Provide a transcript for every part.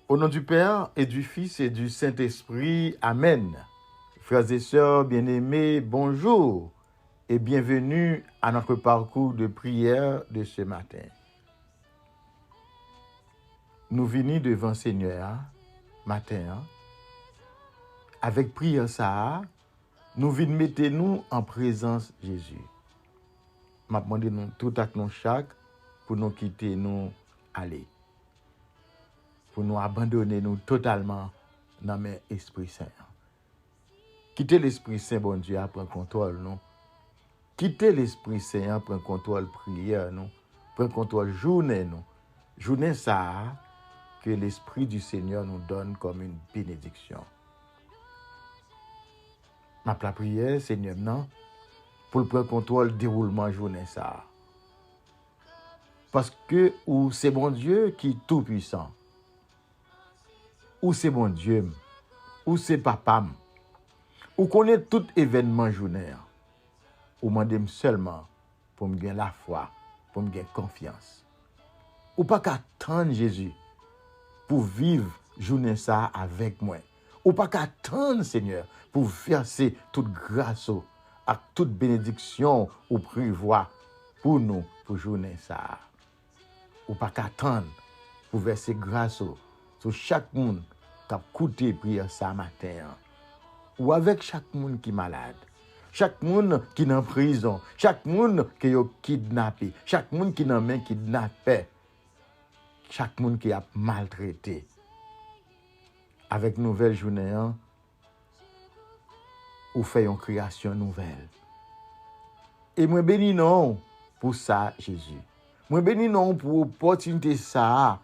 Au nom du Père et du Fils et du Saint-Esprit, Amen. Frères et sœurs bien-aimés, bonjour et bienvenue à notre parcours de prière de ce matin. Nous venons devant le Seigneur matin, avec prière ça, nous venons mettre nous en présence de Jésus. M'a demandé nous tout à nous chaque pour nous quitter nous aller. Pour nous abandonner nous totalement dans l'Esprit Saint. Quitter l'Esprit Saint, bon Dieu, à prendre contrôle, nous. Quitter l'Esprit Saint, à prendre contrôle prière, nous. Prendre contrôle journée, nous. Journée ça, que l'Esprit du Seigneur nous donne comme une bénédiction. Ma prière, Seigneur, non, pour prendre contrôle déroulement journée ça. Parce que ou c'est bon Dieu qui est tout puissant. Ou c'est bon Dieu, ou c'est papa, ou connaît tout événement journée, ou m'en seulement pour me gagner la foi, pour me gagner confiance. Ou pas qu'attendre Jésus pour vivre journée ça avec moi. Ou pas qu'attendre Seigneur pour verser toute grâce à toute bénédiction ou prévoir pour nous pour journée ça. Ou pas qu'attendre pour verser grâce sur chaque monde qui a écouté prière ça matin. Ou avec chaque monde qui est malade. Chaque monde qui est en prison. Chaque monde qui est kidnappé. Chaque monde qui est en main kidnappé. Chaque monde qui a maltraité. Avec nouvelle journée, ou fait une création nouvelle. Et moi bénis non pour ça, Jésus. Moi bénis non pour l'opportunité ça,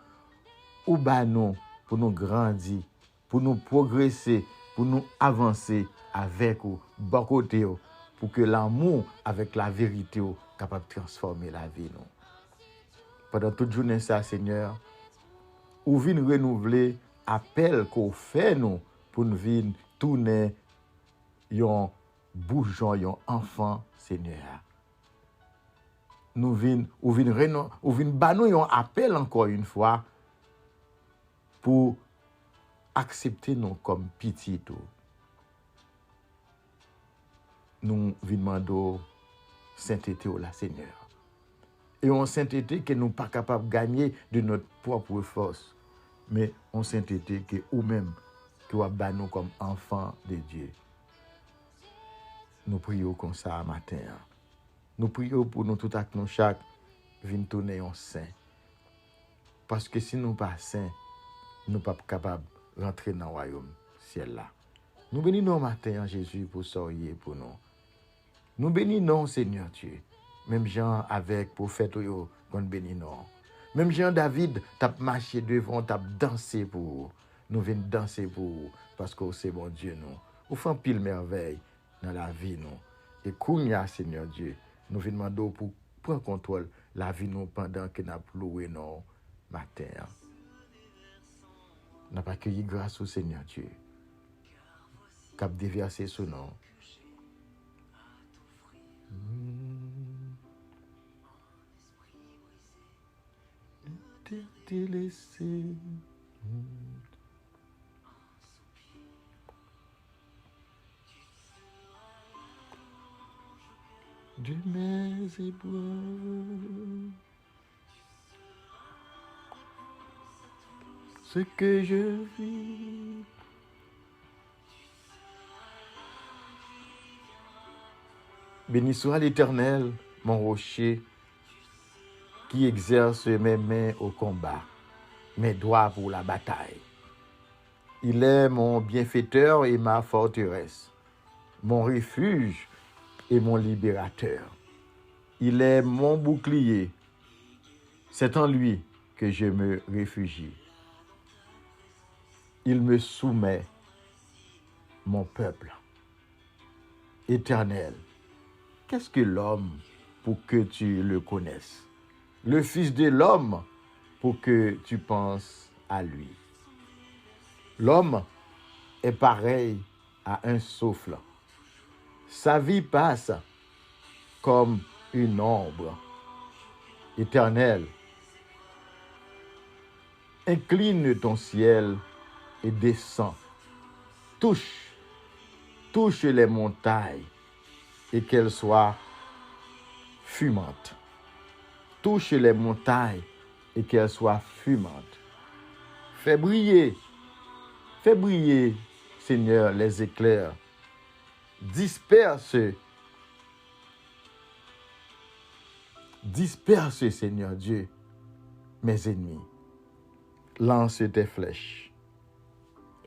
ou bah non, pour nous grandir, pour nous progresser, pour nous avancer avec vous, bon côté, pour que l'amour avec la vérité soit capable de transformer la vie. Nous. Pendant toute journée, ça, Seigneur, ou vient renouveler appel qu'on fait nous pour nous venir tourner yon bougeon, yon enfant, Seigneur. Nous venons, ou vient banou yon appel encore une fois pour accepter nous comme petit tout. Nous demandons sainteté au la Seigneur. Et en sainteté que nous pas capable de gagner de notre propre force, mais en sainteté que nous-mêmes qui va nous comme enfants de Dieu. Nous prions comme ça matin. Nous prions pour nous tout à nous chaque venir tourner en saint. Parce que si nous pas saints, nous pas capables de rentrer dans le royaume ciel là. Nous bénissons matin Jésus pour soyez pour nous. Nous bénissons Seigneur Dieu. Même Jean avec prophète yo qu'on bénit nous. Même Jean David t'a marché devant, t'a dansé pour vous. Nous venons danser pour vous parce que c'est bon Dieu nous. Vous faites pile merveille dans la vie nous. Et kounya Seigneur Dieu, nous venons demander pour prendre contrôle la vie nous pendant que nous loué nos matin. Nous avons accueilli grâce au Seigneur Dieu. Cap déversé sur nous. T'es laissé. De mes épreuves, ce que je vis, béni soit l'Éternel, mon rocher, qui exerce mes mains au combat, mes doigts pour la bataille. Il est mon bienfaiteur et ma forteresse, mon refuge et mon libérateur. Il est mon bouclier. C'est en lui que je me réfugie. Il me soumet, mon peuple. Éternel, qu'est-ce que l'homme pour que tu le connaisses? Le Fils de l'homme pour que tu penses à lui. L'homme est pareil à un souffle. Sa vie passe comme une ombre. Éternel, Incline ton ciel et descends. Touche les montagnes et qu'elles soient fumantes. Touche les montagnes et qu'elles soient fumantes. Fais briller, Seigneur, les éclairs. Disperse, Seigneur Dieu, mes ennemis. Lance tes flèches.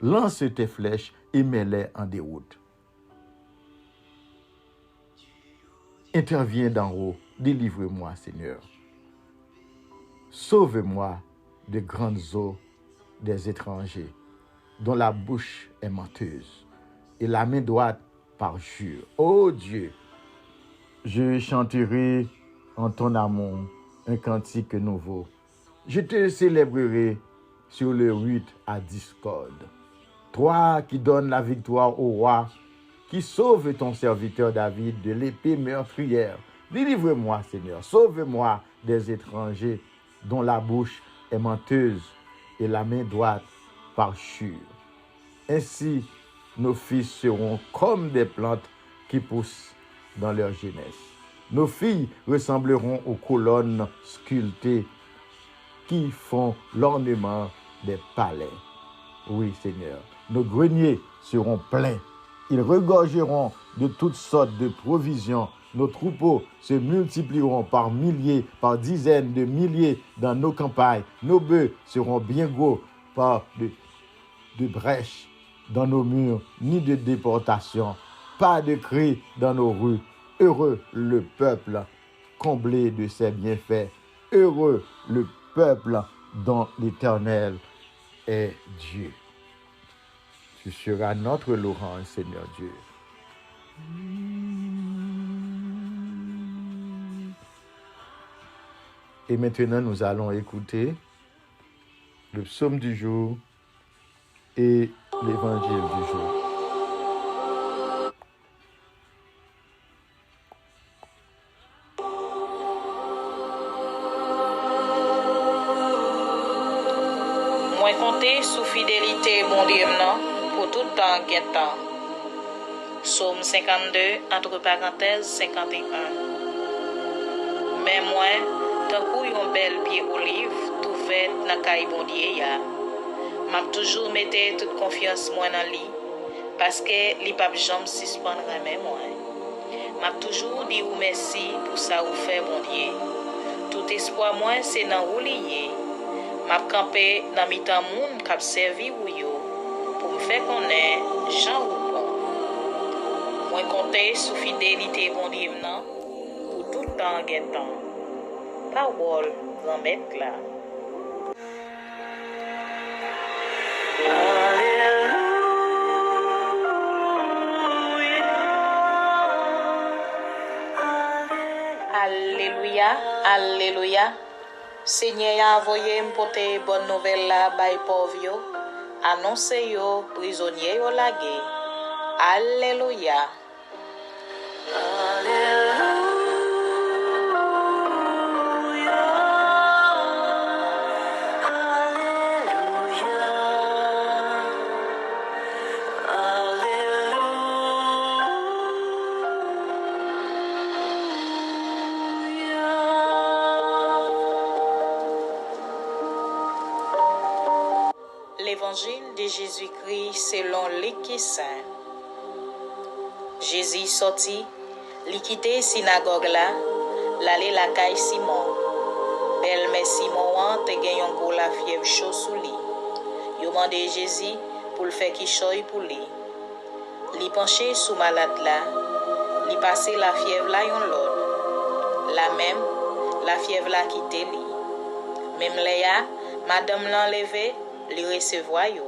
Lance tes flèches et mets-les en déroute. Interviens d'en haut, délivre-moi, Seigneur. Sauve-moi des grandes eaux des étrangers, dont la bouche est menteuse et la main droite parjure. Ô Dieu, je chanterai en ton amour un cantique nouveau. Je te célébrerai sur le rite à discorde. Toi qui donnes la victoire au roi, qui sauve ton serviteur David de l'épée meurtrière. Délivre-moi, Seigneur. Sauve-moi des étrangers dont la bouche est menteuse et la main droite parjure. Ainsi, nos fils seront comme des plantes qui poussent dans leur jeunesse. Nos filles ressembleront aux colonnes sculptées qui font l'ornement des palais. Oui, Seigneur, nos greniers seront pleins. Ils regorgeront de toutes sortes de provisions. Nos troupeaux se multiplieront par milliers, par dizaines de milliers dans nos campagnes. Nos bœufs seront bien gros par de brèches dans nos murs, ni de déportation. Pas de cris dans nos rues. Heureux le peuple comblé de ses bienfaits. Heureux le peuple dont l'Éternel est Dieu. Tu seras notre louange, Seigneur Dieu. Et maintenant, nous allons écouter le psaume du jour et l'évangile du jour. Moi compter sous fidélité bon Dieu pour tout temps qu'est temps. Psaume 52 entre parenthèses 51. Mais moi tant kou yon bel pied olive tout fait dans caille bon Dieu ya. M'a toujours mette toute confiance moi dans lui parce que li pa jamais suspendre même moi. M'a toujours dit ou merci pour ça ou fait bon Dieu. Tout espoir moi c'est dans ou lié. M'a campé dans mi-temps moun k'ap servi ou yo pour me faire connaître Jean ou bon. Moi compter sous fidélité bon Dieu nan pour tout temps gen temps. Parole grand maître là. Alléluia, alléluia. Seigneur a envoyé m'porter bonne nouvelle là bay pauvre yo, annoncer yo prisonnier yo lagué. Alléluia. L'évangile de Jésus-Christ selon Luc Saint. Jésus sorti, li quitte synagogue là, l'aller la caille Simon. Belle mais Simon an te gen yon gros la fièvre chaud sous li. Yo mande Jésus pour le faire qui choy pour li. Li penché sous malade là, li passe la fièvre là yon l'autre. La même, la fièvre là quitte li. Même Léa, madame l'enlevé, li recevoir yo.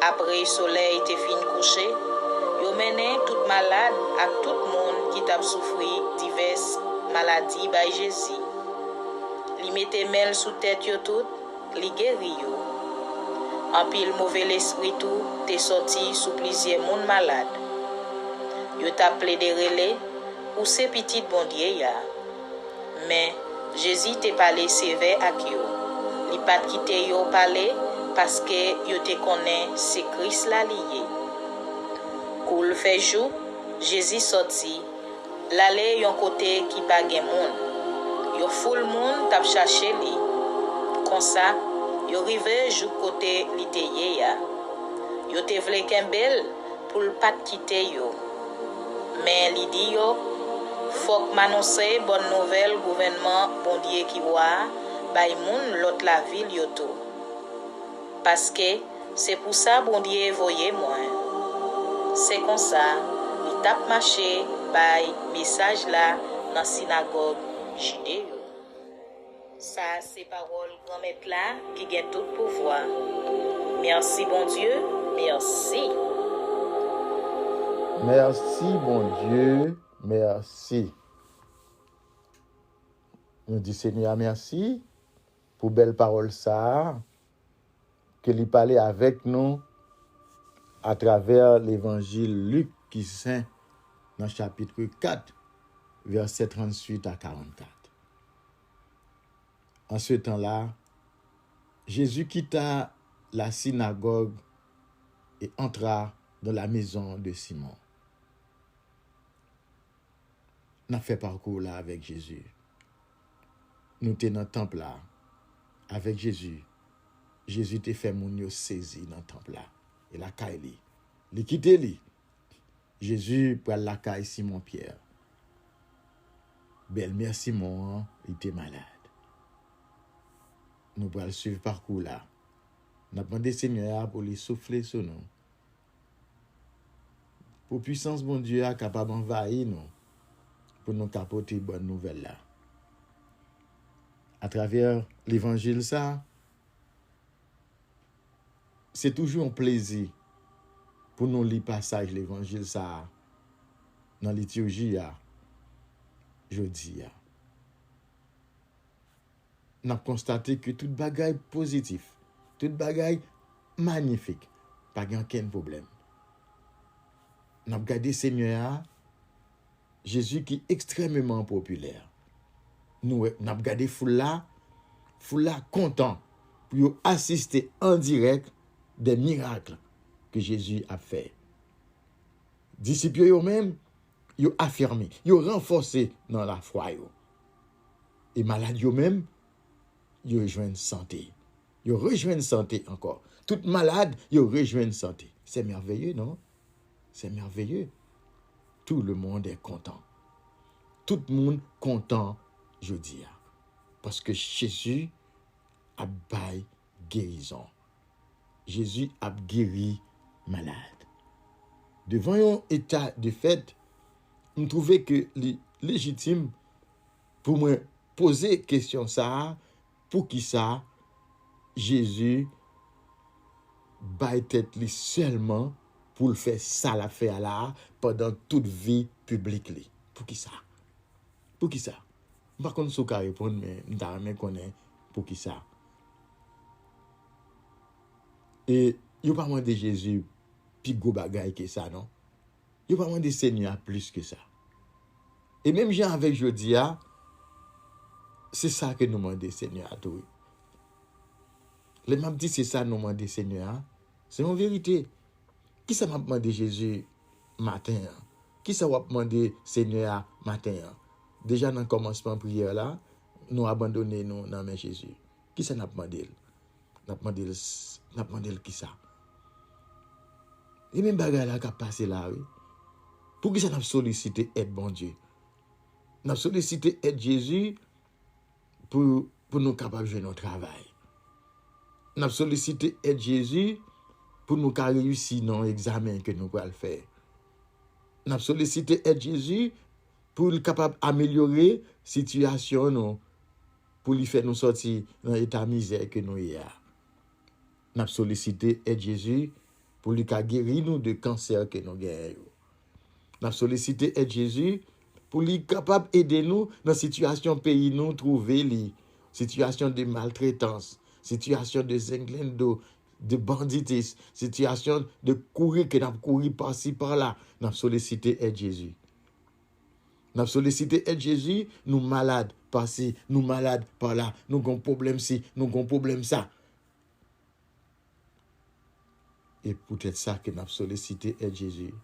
Après soleil te fin couché, yo mené tout malade ak tout monde qui t'a souffri diverses maladies by Jésus. Li mette mel sous tête yo tout, li guéri yo. En pile mauvais l'esprit tout te sorti sous plusieurs monde malade. Yo t'a plaidé relé ou c'est petit bon Dieu ya. Mais Jésus te pas laissé sévère ak yo. Li pat kite yo pale parce que yo te connaît c'est Christ la lié. Koul fait jou, Jésus sorti, l'aller yon côté qui pa gen moun. Yo foule moun tap chercher li. Comme ça, yo rive jou côté li te ye ya. Yo te vle kembel pour l pat kite yo. Mais li di yo, faut m'annoncer bonne nouvelle gouvernement bon Dieu qui voit, bay moun lot la ville yo tout. Parce que c'est pour ça bon Dieu voye moi. C'est comme ça, il tape marché bay message là dans synagogue judéo. Ça c'est parole grand maître là qui gagne tout pouvoir. Merci bon Dieu, merci. Merci, bon Dieu, merci. Nous disons Seigneur, merci pour belle parole ça, que lui parlait avec nous à travers l'évangile Luc qui saint dans chapitre 4, versets 38 à 44. En ce temps-là, Jésus quitta la synagogue et entra dans la maison de Simon. Nous avons fait parcours là avec Jésus. Nous étions dans le temple là avec Jésus. Jésus t'a fait mon yo saisi dans le temple là. Et la caille li. Li quitté li. Jésus pour la caille Simon Pierre. Belle-mère Simon, il était malade. Nous allons suivre parcours là. Nous avons demandé Seigneur pour lui souffler sur nous. Pour puissance bon Dieu est capable d'envahir nous. Pour nous capoter bonne nouvelle là. À travers l'évangile ça, c'est toujours un plaisir pour nous lire passage l'évangile ça dans la liturgie jeudi. Nous avons constaté que toute bagaille positif, toute bagaille magnifique, pas aucun problème. Nous avons regardé Seigneur Jésus qui est extrêmement populaire. Nous avons regardé foule là content pour assister en direct des miracles que Jésus a fait. Disciples eux-mêmes, ils ont affirmé, ils ont renforcé dans la foi. Et malades eux-mêmes, ils rejoignent santé. Ils rejoignent santé encore. Tout malade, ils rejoignent santé. C'est merveilleux, non? C'est merveilleux. Tout le monde est content. Tout le monde content, je dis. Parce que Jésus a bail guérison. Jésus a guéri malade. Devant un état de fait, je trouvais que légitime pour me poser question ça, pour qui ça, Jésus bail tête li seulement pour le faire ça la faire là pendant toute vie publique li. Pour qui ça? Pour qui ça? Par contre, si vous répondre, mais je connais pour qui ça. Et il n'y a pas moins de Jésus plus gros bagaille que ça, non? Il n'y a pas moins de Seigneur plus que ça. Et même Jean avec Jodia, c'est ça que nous demandons Seigneur à tout. Les m'a dit c'est ça nous demandons Seigneur. C'est en vérité. Qui ça m'a demandé Jésus matin? Qui ça m'a demandé Seigneur matin? Déjà dans le commencement de prière là, nous abandonnons nous dans main Jésus. Qui ça n'a demandé? N'a demandé qui ça? Et même bagarre là qui a passé là, oui. Pour qui ça n'a sollicité aide bon Dieu? N'a sollicité aide Jésus pour nous capables de jouer notre travail. N'a sollicité aide Jésus pour nous réussir dans l'examen que nous allons faire. N'a sollicité aide Jésus pour être capable d'améliorer la situation, pour lui faire nous sortir dans l'état de misère que nous y a. N'a sollicité aide Jésus pour lui guérir nous de cancer que nous avons. N'a sollicité aide Jésus pour lui capable d'aider nous dans la situation pays nous trouver li situation de maltraitance, situation de zinglendo, de banditisme, situation de courir que n'a courir par-ci par-là, n'a sollicité aide Jésus. Nous avons sollicité aide Jésus, nous malades par-ci, nous malades par-là, nous avons problème ci, nous avons problème ça. Et peut-être ça que nous avons sollicité aide Jésus.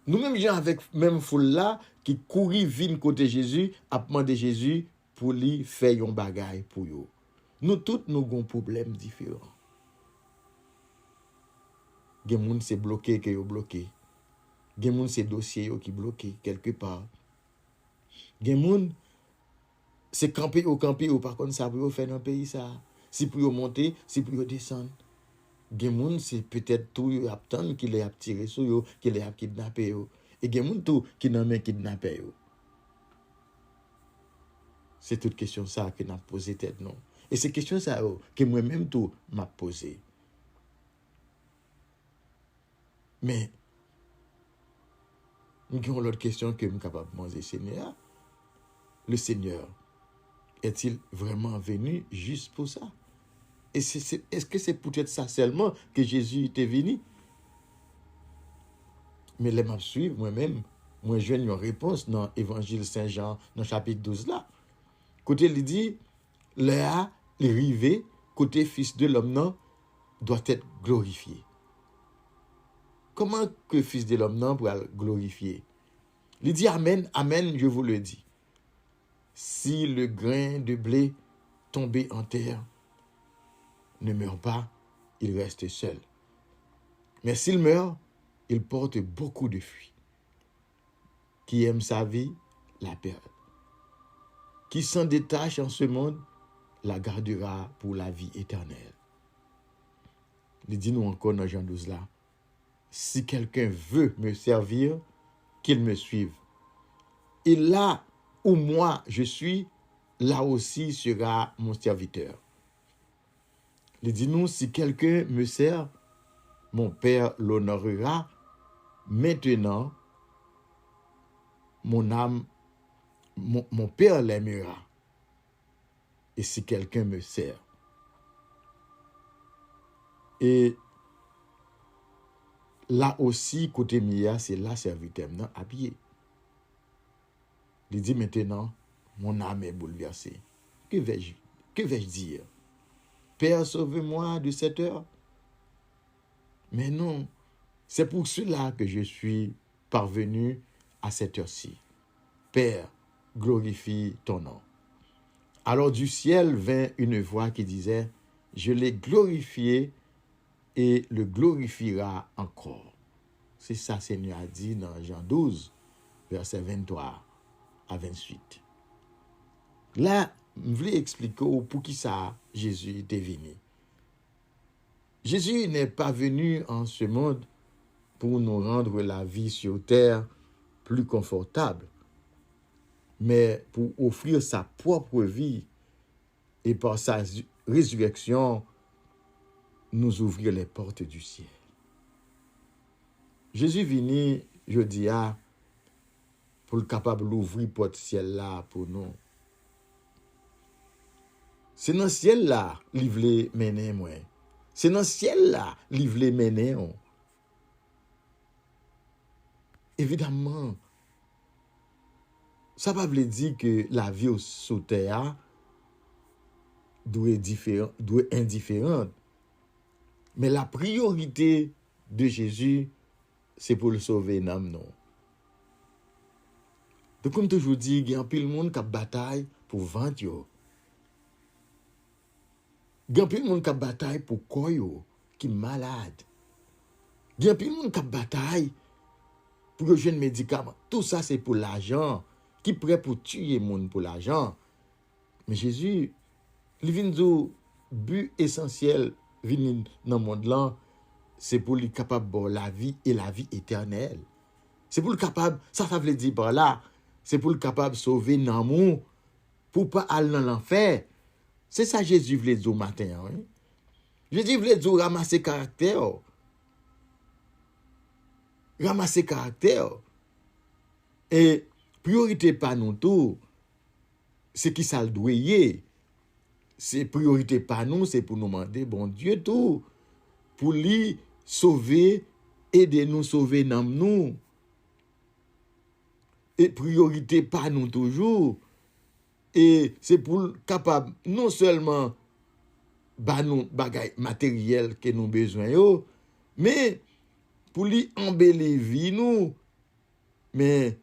Nous-mêmes, gens avec même foule là, qui courir vin côté Jésus, a demandé Jésus pour lui faire un bagage pour eux. Nous tous, nous avons problèmes différents. Gen moun c'est bloqué que yo bloqué. Gen moun c'est dossier yo qui bloqué quelque part. Gen moun c'est camper ou par contre ça pour faire dans pays ça. Si pour monter, si pour descendre. Gen moun c'est peut-être tout yo attendre qui les a tiré sur yo, qui les a kidnappé yo. Et gen moun tout qui nan men kidnappé yo. C'est toute question ça que n'a posé tête non. Et c'est question ça que moi-même tout m'a posé. Mais, nous avons l'autre question que nous sommes capables de poser, Seigneur. Le Seigneur, est-il vraiment venu juste pour ça? Et est-ce que c'est peut-être ça seulement que Jésus était venu? Mais les m'a suivre moi-même, moi je une réponse dans l'Évangile Saint-Jean, dans le chapitre 12 là. Côté il dit, là, l'arrivée, côté Fils de l'homme, non, doit être glorifié. Comment que Fils de l'homme non pour glorifier? Il dit Amen, Amen, je vous le dis. Si le grain de blé tombé en terre ne meurt pas, il reste seul. Mais s'il meurt, il porte beaucoup de fruits. Qui aime sa vie, la perd. Qui s'en détache en ce monde, la gardera pour la vie éternelle. Il dit nous encore dans Jean 12 là. Si quelqu'un veut me servir, qu'il me suive. Et là où moi je suis, là aussi sera mon serviteur. Il dit nous, si quelqu'un me sert, mon Père l'honorera. Maintenant, mon âme, mon Père l'aimera. Et si quelqu'un me sert. Et là aussi, côté Mia, c'est là serviteur non habillé. Il dit maintenant, mon âme est bouleversée. Que vais-je dire? Père, sauve-moi de cette heure. Mais non, c'est pour cela que je suis parvenu à cette heure-ci. Père, glorifie ton nom. Alors du ciel vint une voix qui disait, je l'ai glorifié et le glorifiera encore. C'est ça, Seigneur a dit dans Jean 12, versets 23 à 28. Là, je voulais expliquer pour qui ça Jésus était venu. Jésus n'est pas venu en ce monde pour nous rendre la vie sur terre plus confortable, mais pour offrir sa propre vie et par sa résurrection, nous ouvrir les portes du ciel. Jésus venu, je dis, pour le capable d'ouvrir porte ciel là pour nous. C'est dans le ciel là, il voulait mener moi. C'est dans le ciel là, il voulait mener on. Évidemment, ça ne veut pas dire que la vie sur terre doit être indifférente. Mais la priorité de Jésus, c'est pour le sauver l'âme, non. Donc, comme toujours dit, il y a un peu de monde qui bataille pour vendre. Il y a un peu de monde qui bataille pour quoi, qui est malade. Il y a un peu de monde qui bataille pour le jeune médicament. Tout ça, c'est pour l'argent. Qui est prêt pour tuer le monde pour l'argent. Mais Jésus, il vient du but essentiel dans le monde là, c'est pour lui capable de la vie et la vie éternelle. C'est pour le capable, ça veut dire par là, c'est pour le capable de sauver l'amour pour pas aller dans l'enfer. C'est ça Jésus voulait dire au matin. Hein? Jésus voulait dire ramasser caractère. Ramasser caractère. Et priorité pas nous tout, c'est qui ça le doyer. C'est priorité pas nous, c'est pour nous demander, bon Dieu tout, pour lui sauver, aider nous sauver dans nous. et priorité pas nous toujours. Et c'est pour capable non seulement ba nous bagay matériel que nous besoin yo, mais pour lui embellir vie nous, mais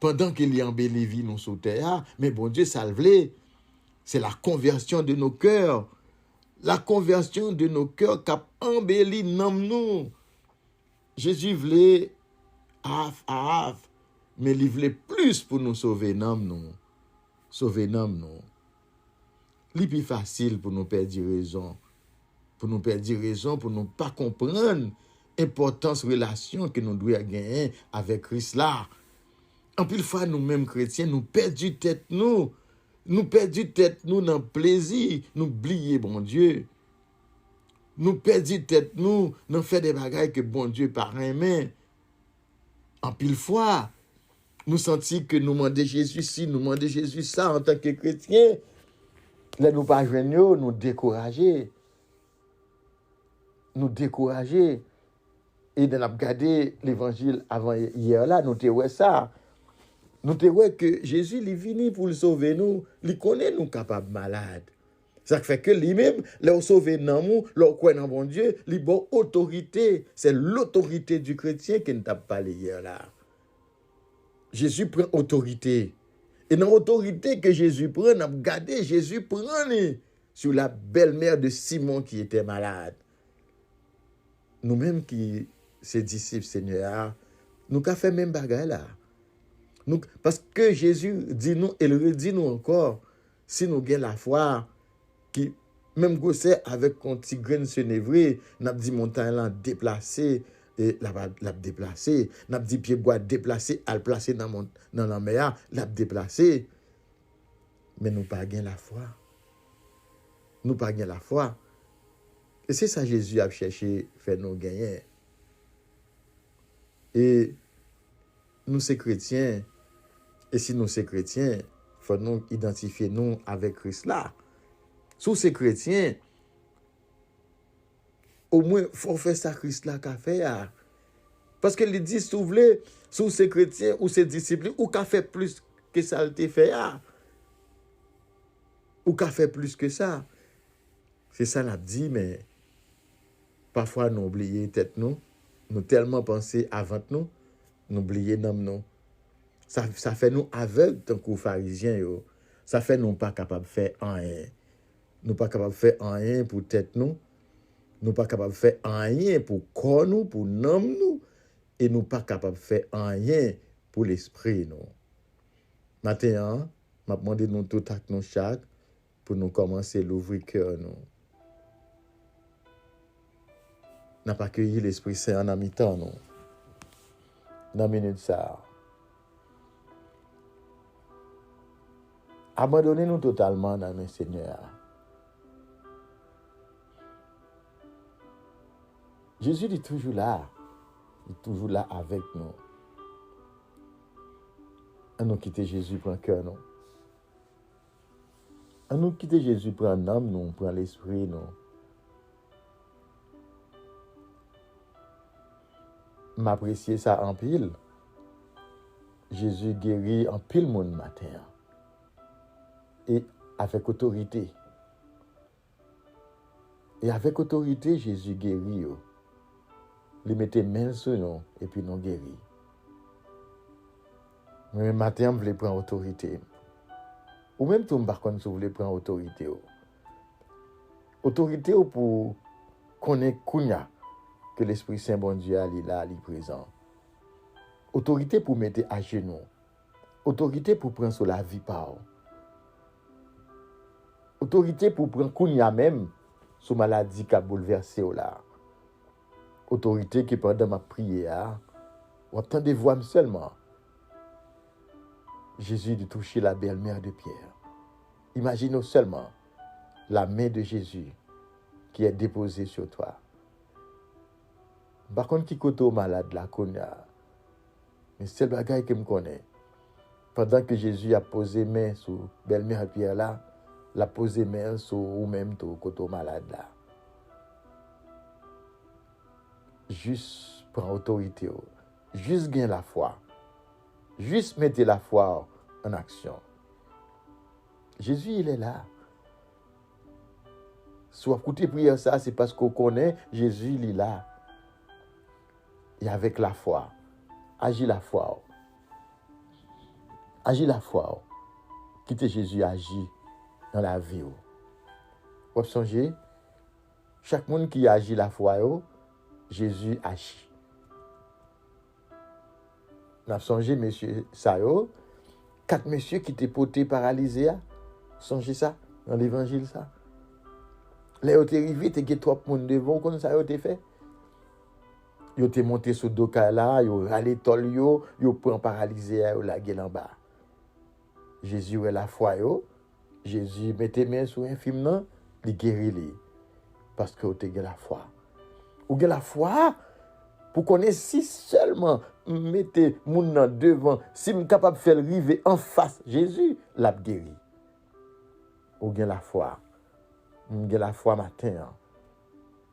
pendant qu'il y embellit vie nous sur terre, mais bon Dieu ça le vle, c'est la conversion de nos cœurs. La conversion de nos cœurs qui a embelli nous. Jésus voulait mais il voulait plus pour nous sauver nous. Sauver nous. C'est plus facile pour nous perdre raison. Pour nous perdre raison, pour nous pas comprendre l'importance de la relation que nous devons gagner avec Christ là. En plus, fois, nous-mêmes chrétiens, nous perdons tête nous. Nous perdons tête nous dans le plaisir. Nous oublions bon Dieu. Nous perdons tête nous dans faire des bagailles que bon Dieu par main. En pile fois, nous sentons que nous demandons Jésus ci, nous demandons Jésus ça en tant que chrétiens. Là, nous pas joindre, nous décourager. Nous décourager. Et dans la regardé l'évangile avant hier là, nous te ouais ça. Nous te ouais que Jésus il est venu pour le sauver nous, il connaît nous capables malades. Ça fait que lui-même, leur sauver nous, leur croire dans bon Dieu, il bon autorité, c'est l'autorité du chrétien qui nous t'a parlé hier là. Jésus prend autorité. Et dans l'autorité que Jésus prend, on a regardé Jésus prend sur la belle-mère de Simon qui était malade. Nous-mêmes qui ses disciples Seigneur, nous avons fait même bagaille là. Nous, parce que Jésus dit nous, et le redit nous encore, si nous avons la foi, qui même gossé avec un petit grain de névré, n'a dit montagne là déplacé et l'a déplacé, n'a dit pied bois déplacé, à le placer dans la mer, l'a déplacé. Mais nous pas gain la foi. Nous pas gain la foi. Et c'est ça Jésus a cherché faire nous gagner. Et nous c'est chrétiens. Et si nous c'est chrétiens, faut nous identifier nous avec Christ là. Sous ces chrétiens, au moins, il faut faire ça Christ là qu'a fait. Parce que les dit, si vous voulez, sous ces chrétiens ou ces disciples, ou qu'a fait plus que ça a fait. Ou qu'a fait plus que ça. C'est ça l'a dit, mais parfois nous oublions tête nous. Nous tellement penser avant nous, nous oublions nous. Ça fait nous aveugles tant que pharisiens. Ça fait nous pas capables de faire rien. Nous pas capables de faire rien pour tête nous. Nous pas capables de faire rien pour corps nous, pour nom nous. Et nous pas capables de faire rien pour l'esprit nous. Maintenant, m'a demandé nous tout à nous chaque pour nous commencer l'ouvrir cœur nous. N'a pas accueilli l'Esprit Saint en mi-temps nous. Dans minute ça. Abandonnez-nous totalement dans le Seigneur. Jésus est toujours là. Il est toujours là avec nous. On nous quitter Jésus pour un cœur, non. On nous quitter Jésus pour un âme, non, pour l'esprit, non. M'apprécier ça en pile. Jésus guérit en pile mon matin. Et avec autorité. Et avec autorité, Jésus guérit. Il mettait main sur nous et puis nous guérit. Mais le matin, je voulais prendre autorité. Ou même tout, par contre, je voulais prendre autorité. Autorité pour connaître Kounia, que l'Esprit Saint, bon Dieu, il est là, il est présent. Autorité pour mettre à genoux. Autorité pour prendre sur la vie par. Autorité pour prendre Kounia même, sur maladie qui a bouleversé là. Autorité qui pendant ma prière, ou attendez voix seulement. Jésus de toucher la belle-mère de Pierre. Imaginez seulement la main de Jésus qui est déposée sur toi. Par contre, qui côté malade là, mais c'est le bagage que me connaît. Pendant que Jésus a posé main sur belle-mère Pierre là, l'a posé main sur ou même tout côté malade là. Juste prendre autorité, juste gagner la foi, Juste mettez la foi en action. Jésus, il est là. Soit écoutez prière ça, c'est parce qu'on connaît Jésus, il est là. Et avec la foi, agis la foi. Agis la foi. Quittez Jésus agit dans la vie. Vous songez, chaque monde qui agit la foi, Jésus agit. Nous avons songé, monsieur Sayo, 4 messieurs qui étaient potés paralysés. Songez ça, dans l'évangile, ça. Là, ils étaient arrivés, ils étaient 3 personnes devant, comment ça a été fait? Ils étaient montés sur le dos là, ils ont râlé tol, ils ont pris un paralysé, ils ont lagué en bas. Jésus est la foi, Jésus mettait main sur un film, il guérit. Parce que vous avez la foi. Vous avez la foi pour connaître si seulement mettez mon nom devant, si vous êtes capable de faire arriver en face Jésus, l'a guéri. Vous avez la foi. Vous avez la foi matin.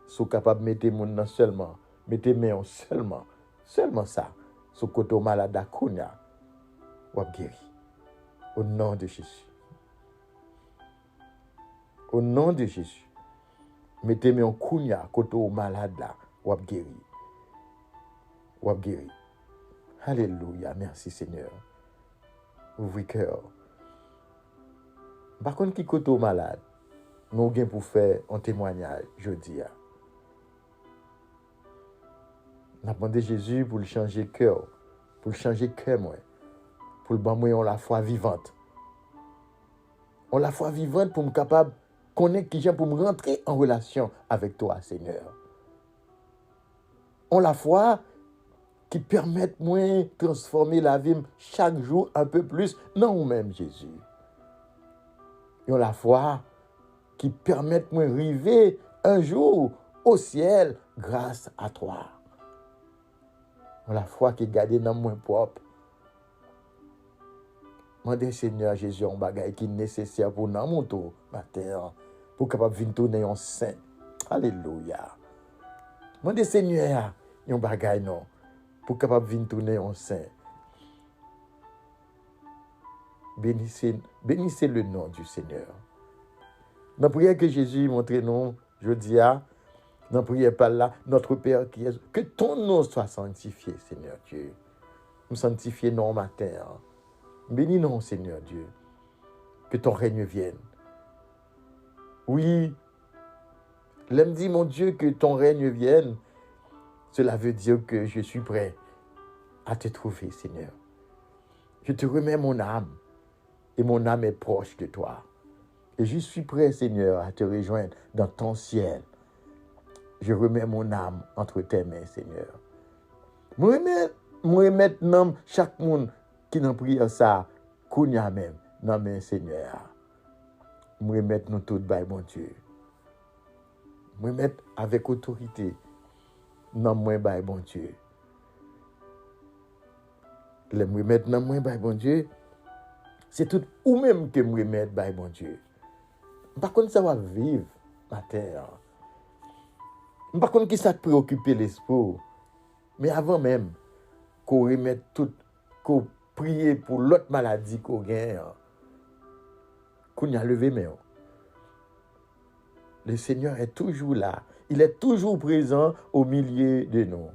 Si vous êtes capable de mettre mon nom seulement, mettez main seulement ça, sur le côté malade à Kounia, vous avez guéri. Au nom de Jésus. Au nom de Jésus. Mettez-moi en Kounia, côté malade là, ou ap guéri. Ou ap guéri. Alléluia, merci Seigneur. Ouvrez cœur. Par contre, qui côté malade, nous avons pour faire un témoignage, je dis. Nous avons demandé Jésus pour le changer cœur, pour le changer cœur, moi. Pour le bon, on la foi vivante. On la foi vivante pour me capable connaître qui j'ai pour me rentrer en relation avec toi, Seigneur. On la foi qui permet moi de transformer la vie chaque jour un peu plus dans nous-mêmes, Jésus. Et on la foi qui permet moi d'arriver un jour au ciel grâce à toi. On la foi qui garde dans moi propre. Mandez Seigneur Jésus un bagage qui est nécessaire pour nous mon tour matin pour capable venir tourner en saint. Alléluia. Mandez Seigneur un bagage non pour capable venir tourner en saint. Bénissez le nom du Seigneur. Dans la prière que Jésus montre nous, je dis dans la prière par là, notre Père qui est, que ton nom soit sanctifié, Seigneur Dieu. Nous sanctifier non matin. Bénis nous, Seigneur Dieu. Que ton règne vienne. Oui, l'aime dit, mon Dieu, que ton règne vienne. Cela veut dire que je suis prêt à te trouver, Seigneur. Je te remets mon âme. Et mon âme est proche de toi. Et je suis prêt, Seigneur, à te rejoindre dans ton ciel. Je remets mon âme entre tes mains, Seigneur. Moi maintenant, chaque monde qui n'a prié ça, qu'on y a même, non mais Seigneur. Moi remettre nous tout by mon Dieu. Moi mettre avec autorité, non moi by mon Dieu. Le moi mettre non moi by mon Dieu, c'est tout ou même que moi mettre by mon Dieu. Par contre ça va vivre matin. Par contre qui ça te préoccuper l'esprit, mais avant même qu'on remette tout, qu'on prier pour l'autre maladie qu'on gagne, qu'on y a levé main. Le Seigneur est toujours là. Il est toujours présent au milieu de nous.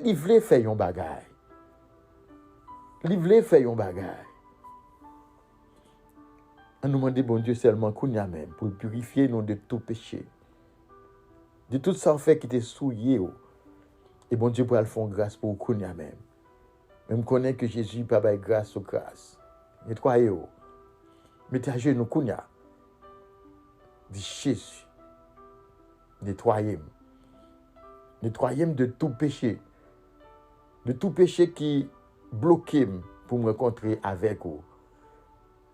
Il veut faire un bagage. Il veut faire un bagage. On nous demande, bon Dieu, seulement qu'on y a même, pour purifier nous de tout péché. De tout ça fait qui était souillé. Et bon Dieu, pour le faire grâce pour qu'on y a même. Même connaît que Jésus pas bail grâce aux grâce. Nettoyez-vous. Mettez à genoux kounya. Dis Jésus. Nettoyez-moi. Nettoyez-moi de tout péché. De tout péché qui bloque pour me rencontrer avec vous.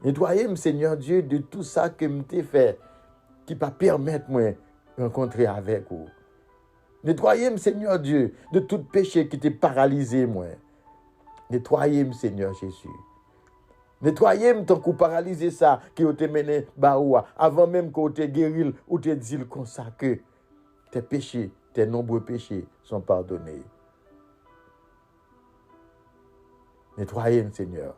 Nettoyez-moi, Seigneur Dieu, de tout ça que je t'ai fait qui ne pas permettre moi de rencontrer avec vous. Nettoyez-moi, Seigneur Dieu, de tout péché qui t'a paralysé moi. Nettoyez-moi, Seigneur Jésus. Nettoyez-moi tant qu'on paralysé ça, qui vous mené baoua, avant même qu'on te guéri ou te dit comme ça que tes péchés, tes nombreux péchés sont pardonnés. Nettoyez, Seigneur.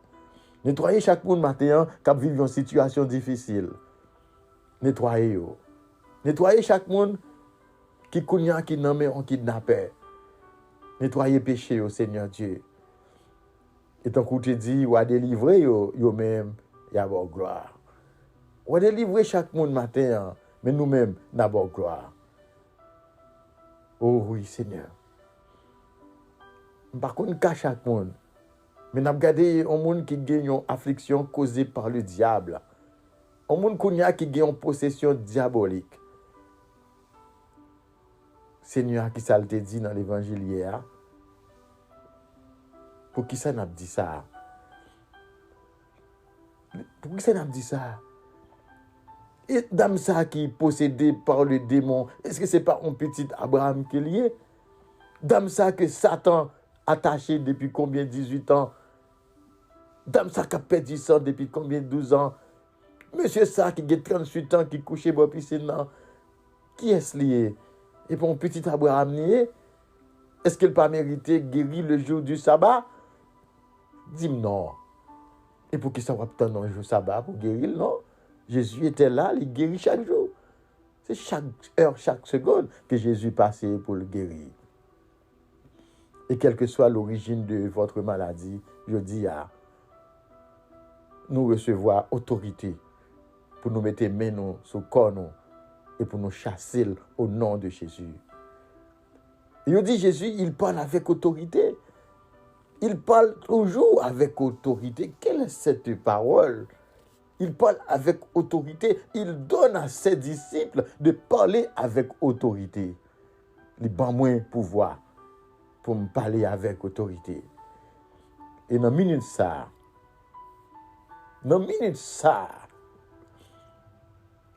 Nettoyez chaque monde matin qui vit une situation difficile. Nettoyez. Nettoyez chaque monde qui connaît, qui nomme, on kidnappé. Nettoyez péché, Seigneur Dieu. Et tant qu'on te dit, ou à délivrer, yo même, y a bon gloire. Ou à délivrer chaque monde matin, mais nous-mêmes, n'a bon gloire. Oh oui, Seigneur. Par contre, qu'à chaque monde, mais n'a regardé un monde qui gagne une affliction causée par le diable. Un monde qui gagne une possession diabolique. Seigneur, qui ça te dit dans l'évangile hier? Pour qui ça n'a dit ça? Pour qui ça n'a dit ça? Et dame ça qui est possédée par le démon, est-ce que c'est pas un petit Abraham qui est lié? Dame ça que Satan attaché depuis combien 18 ans? Dame ça qui a perdu sang depuis combien 12 ans? Monsieur ça qui a 38 ans qui couche dans la piscine, qui est-ce lié? Et pour un petit Abraham lié, est-ce qu'il n'a pas mérité guérir le jour du sabbat? Dis-moi non. Et pour qui ça va attendre un jour sabbat pour guérir, non? Jésus était là, il guérit chaque jour. C'est chaque heure, chaque seconde que Jésus passait pour le guérir. Et quelle que soit l'origine de votre maladie, je dis à nous recevoir autorité pour nous mettre main sur le corps et pour nous chasser au nom de Jésus. Et je dis Jésus, il parle avec autorité. Il parle toujours avec autorité. Quelle est cette parole? Il parle avec autorité. Il donne à ses disciples de parler avec autorité. Il donne moins pouvoir pour me parler avec autorité. Et dans minute ça,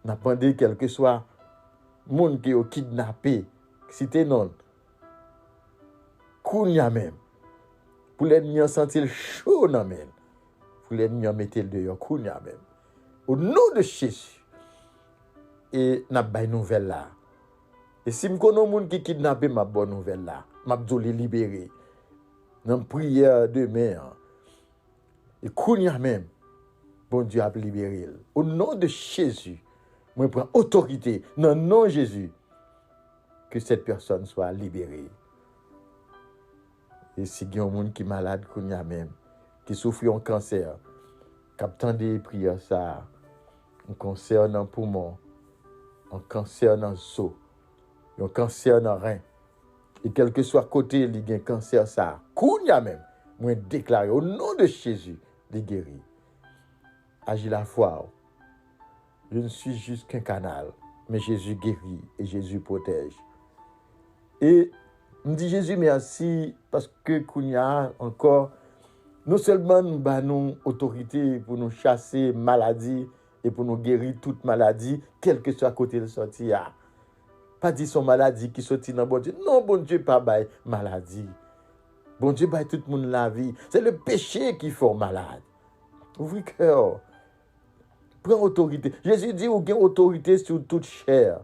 n'attendez quel que soit le monde qui est kidnappé, si t'es non, kounya même, pour l'ennemi sentir chaud dans même, pour l'ennemi mettre le dehors, kounya même. Au nom de Jésus, et n'a pas nouvelle là. Et si je connais un monde qui kidnappé, ma bonne nouvelle là, m'a dû libérer. Dans la prière demain, et kounya même, bon Dieu a libéré. Au nom de Jésus, moi je prends autorité dans le nom de Jésus que cette personne soit libérée. Et si il y a un monde qui est malade, qui souffre d'un cancer, qui attend des prières, ça, un cancer dans le poumon, un cancer dans le seau, un cancer dans le rein, et quel que soit côté, il y a un cancer, ça, moi déclaré au nom de Jésus, il guérit. Agis la foi. Je ne suis juste qu'un canal, mais Jésus guérit et Jésus protège. Et me dit Jésus merci parce que Kounia encore, non seulement nous avons autorité pour nous chasser maladie et pour nous guérir toute maladie, quel que soit côté de sortie. Pas dit son maladie qui sortit dans bon Dieu. Non, bon Dieu pas bail maladie. Bon Dieu bail tout le monde la vie. C'est le péché qui fait malade. Ouvrez cœur. Prends autorité. Jésus dit, vous avez autorité sur toute chair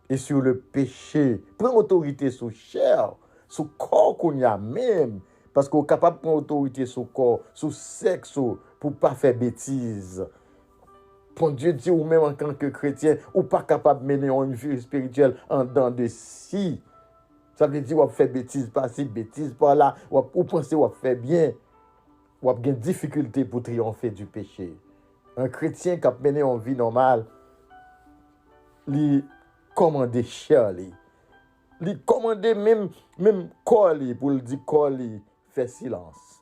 et sur le péché. Prends autorité sur chair, sur le corps qu'on y a même. Parce qu'on est capable de prendre autorité sur le corps, sur le sexe, pour ne pas faire bêtises. Pour Dieu dit, ou même en tant que chrétien, ou pas capable de mener une vie spirituelle en dedans de si. Ça veut dire, on fait bêtises par-ci, bêtises par-là, ou penser qu'on fait bien, ou a des difficultés pour triompher du péché. Un chrétien qui a mené une vie normale, il commande cher, il commande même corps pour le dire corps, fais silence.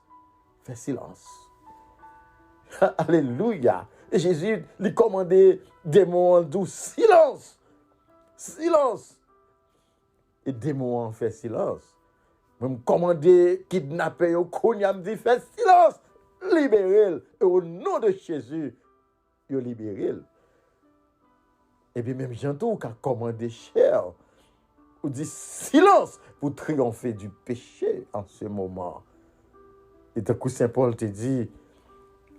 Fais silence. Alléluia. Et Jésus lui commandait démon doux, silence. Silence. Et démon fait silence. Même commandé kidnapper au Kounia me dit fais silence. Libérez-le. Et au nom de Jésus, il libéré. Et puis même Jean-Tou qui a commandé cher, ou dit silence pour triompher du péché en ce moment. Et d'un coup Saint Paul te dit,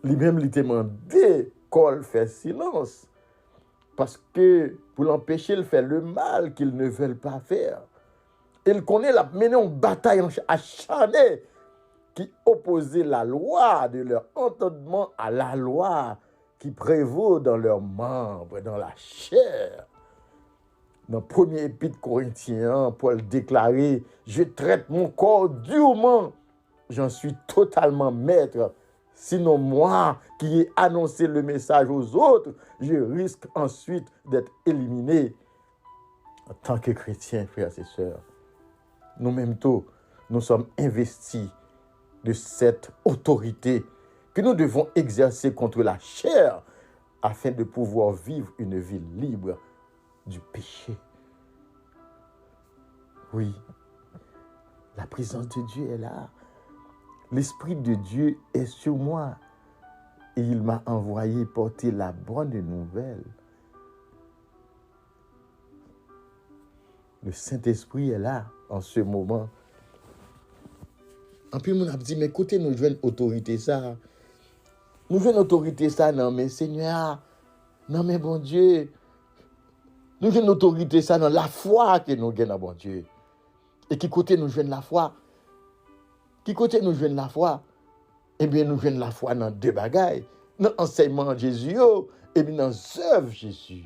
lui-même il te demandé qu'on fait silence. Parce que pour l'empêcher de faire le mal qu'ils ne veulent pas faire. Il connaît la mener en bataille acharnée qui opposaient la loi de leur entendement à la loi qui prévaut dans leurs membres, dans la chair. Dans le premier épître Corinthiens, Paul déclarait « Je traite mon corps durement, j'en suis totalement maître. Sinon moi qui ai annoncé le message aux autres, je risque ensuite d'être éliminé. » En tant que chrétiens, frères et sœurs, nous-mêmes tous, nous sommes investis de cette autorité que nous devons exercer contre la chair afin de pouvoir vivre une vie libre du péché. Oui, la présence de Dieu est là. L'Esprit de Dieu est sur moi et il m'a envoyé porter la bonne nouvelle. Le Saint-Esprit est là en ce moment. En plus, on a dit, mais écoutez, nous jouons autorité ça. Nous jouons autorité ça, non mais Seigneur, non mais bon Dieu. Nous jouons autorité ça dans la foi que nous gagnons, bon Dieu. Et qui côté nous jouons la foi? Qui côté nous jouons la foi? Eh bien, nous jouons la foi dans deux bagailles. Dans l'enseignement de Jésus et bien dans l'œuvre de Jésus.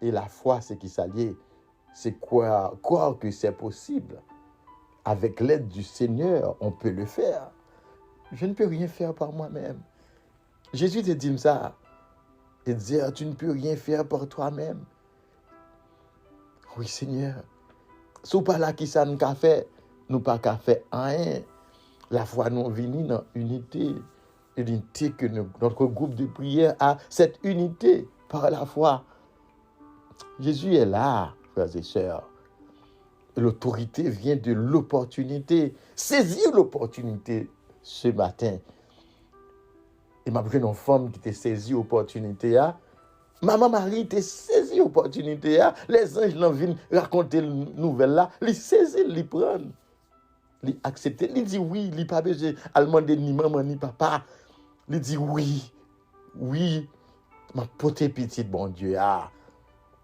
Et la foi, c'est qui s'allie? C'est croire que c'est possible. Avec l'aide du Seigneur, on peut le faire. Je ne peux rien faire par moi-même. Jésus te dit ça. Il dit, tu ne peux rien faire par toi-même. Oui, Seigneur. Si pas là qui ça nous a fait, nous pas qu'à faire rien. La foi nous vient dans l'unité. L'unité que notre groupe de prière a, cette unité par la foi. Jésus est là, frères et sœurs. L'autorité vient de l'opportunité. Saisir l'opportunité ce matin. Et m'a pris une femme qui t'a saisi l'opportunité. Maman Marie t'a saisi l'opportunité. Les anges l'ont viennent raconter la nouvelle là. Ils saisissent, ils prennent. Ils acceptent. Ils disent oui. Ils pas besoin de demander ni maman ni papa. Ils disent oui. Oui. Ma pote petite, bon Dieu.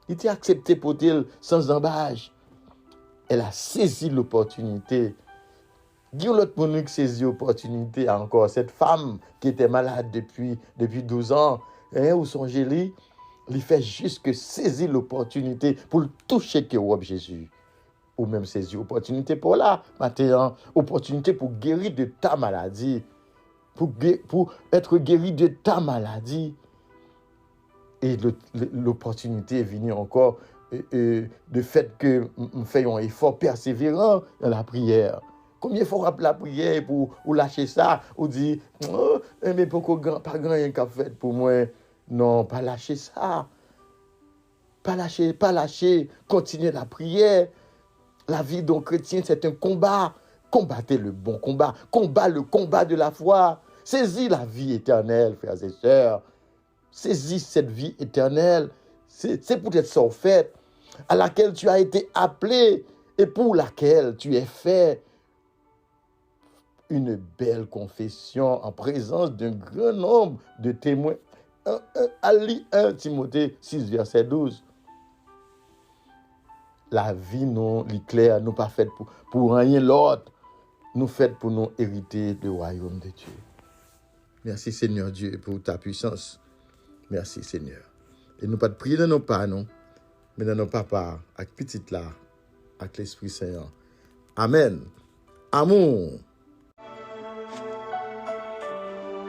Il t'a accepté pour elle sans embâche. Elle a saisi l'opportunité. Dis l'autre monde qui saisit l'opportunité encore. Cette femme qui était malade depuis 12 ans, ou son gélie, il fait juste que saisir l'opportunité pour le toucher que Jésus. Ou même saisir l'opportunité pour là, maintenant, opportunité pour guérir de ta maladie. Pour être guéri de ta maladie. Et l'opportunité est venue encore de fait que nous faisons un effort persévérant dans la prière. Combien de fois la prière pour lâcher ça, ou dire, oh, mais pourquoi pas grand rien qu'a fait pour moi? Non, pas lâcher ça. Pas lâcher, continuer la prière. La vie d'un chrétien, c'est un combat. Combattez le bon combat. Combat le combat de la foi. Saisis la vie éternelle, frères et sœurs. Saisis cette vie éternelle. C'est peut-être ça, en fait, à laquelle tu as été appelé et pour laquelle tu es fait. Une belle confession en présence d'un grand nombre de témoins. 1 Timothée 6, verset 12. La vie, non, l'éclair, nous pas faite pour rien l'autre. Nous faite pour nous hériter le royaume de Dieu. Merci Seigneur Dieu pour ta puissance. Merci Seigneur. Et nous pas de prier dans nos pas, non, mais dans nos papas, avec petite là, avec l'Esprit Saint. Amen. Amour.